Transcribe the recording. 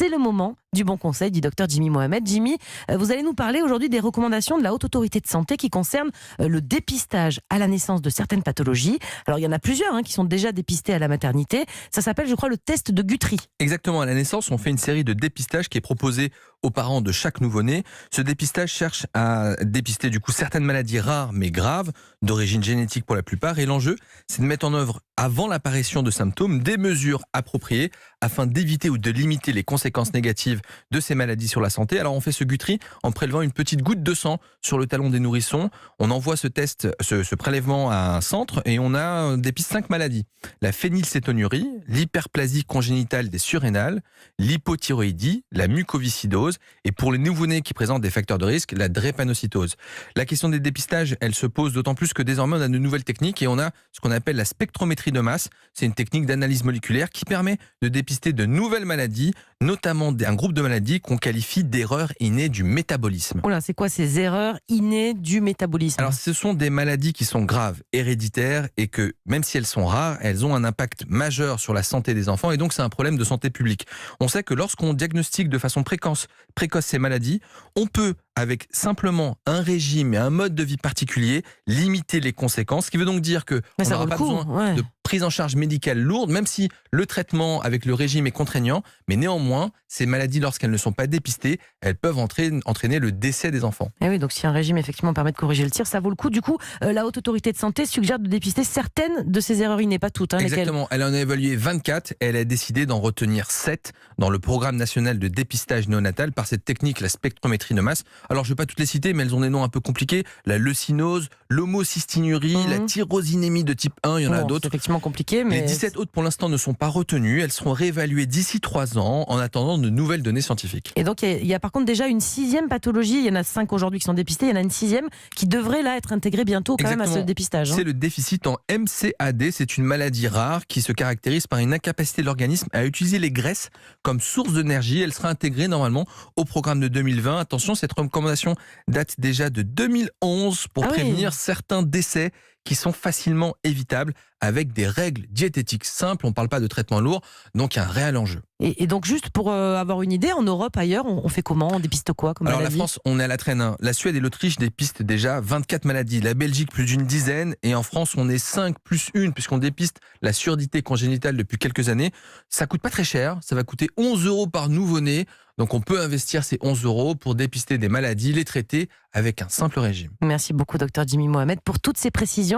C'est le moment du bon conseil du docteur Jimmy Mohamed. Jimmy, vous allez nous parler aujourd'hui des recommandations de la Haute Autorité de Santé qui concernent le dépistage à la naissance de certaines pathologies. Alors il y en a plusieurs qui sont déjà dépistés à la maternité. Ça s'appelle, je crois, le test de Guthrie. Exactement, à la naissance, on fait une série de dépistages qui est proposée aux parents de chaque nouveau-né. Ce dépistage cherche à dépister du coup certaines maladies rares mais graves, d'origine génétique pour la plupart. Et l'enjeu, c'est de mettre en œuvre, avant l'apparition de symptômes, des mesures appropriées afin d'éviter ou de limiter les conséquences négatives de ces maladies sur la santé. Alors on fait ce Guthrie en prélevant une petite goutte de sang sur le talon des nourrissons. On envoie ce test, ce prélèvement à un centre et on dépiste 5 maladies. La phénylcétonurie, l'hyperplasie congénitale des surrénales, l'hypothyroïdie, la mucoviscidose et pour les nouveau-nés qui présentent des facteurs de risque, la drépanocytose. La question des dépistages, elle se pose d'autant plus que désormais on a de nouvelles techniques et on a ce qu'on appelle la spectrométrie de masse. C'est une technique d'analyse moléculaire qui permet de dépister de nouvelles maladies, notamment un groupe de maladies qu'on qualifie d'erreurs innées du métabolisme. Oula, c'est quoi ces erreurs innées du métabolisme? Alors ce sont des maladies qui sont graves, héréditaires et que même si elles sont rares, elles ont un impact majeur sur la santé des enfants et donc c'est un problème de santé publique. On sait que lorsqu'on diagnostique de façon précoce ces maladies, on peut avec simplement un régime et un mode de vie particulier, limiter les conséquences. Ce qui veut donc dire qu'on n'aura pas besoin de prise en charge médicale lourde, même si le traitement avec le régime est contraignant. Mais néanmoins, ces maladies, lorsqu'elles ne sont pas dépistées, elles peuvent entraîner le décès des enfants. Et oui, donc si un régime effectivement permet de corriger le tir, ça vaut le coup. Du coup, la Haute Autorité de Santé suggère de dépister certaines de ces erreurs innées, pas toutes. Exactement. Elle en a évalué 24 et elle a décidé d'en retenir 7 dans le programme national de dépistage néonatal par cette technique, la spectrométrie de masse. Alors, je ne vais pas toutes les citer, mais elles ont des noms un peu compliqués. La leucinose, l'homocystinurie, la tyrosinémie de type 1, il y en a d'autres. C'est effectivement compliqué. Mais les 17 autres, pour l'instant, ne sont pas retenues. Elles seront réévaluées d'ici 3 ans en attendant de nouvelles données scientifiques. Et donc, il y a par contre déjà une 6e pathologie. Il y en a 5 aujourd'hui qui sont dépistées. Il y en a une 6e qui devrait là être intégrée bientôt quand même à ce dépistage. C'est le déficit en MCAD. C'est une maladie rare qui se caractérise par une incapacité de l'organisme à utiliser les graisses comme source d'énergie. Elle sera intégrée normalement au programme de 2020. Attention, cette recommandation date déjà de 2011 pour prévenir certains décès qui sont facilement évitables avec des règles diététiques simples. On ne parle pas de traitement lourd, donc il y a un réel enjeu. Et donc juste pour avoir une idée, en Europe, ailleurs, on fait comment? On dépiste quoi comme Alors maladie? la France, on est à la traîne. La Suède et l'Autriche dépistent déjà 24 maladies. La Belgique, plus d'une dizaine. Et en France, on est 5 plus 1, puisqu'on dépiste la surdité congénitale depuis quelques années. Ça coûte pas très cher. Ça va coûter 11 € par nouveau-né. Donc on peut investir ces 11 € pour dépister des maladies, les traiter avec un simple régime. Merci beaucoup, docteur Jimmy Mohamed, pour toutes ces précisions.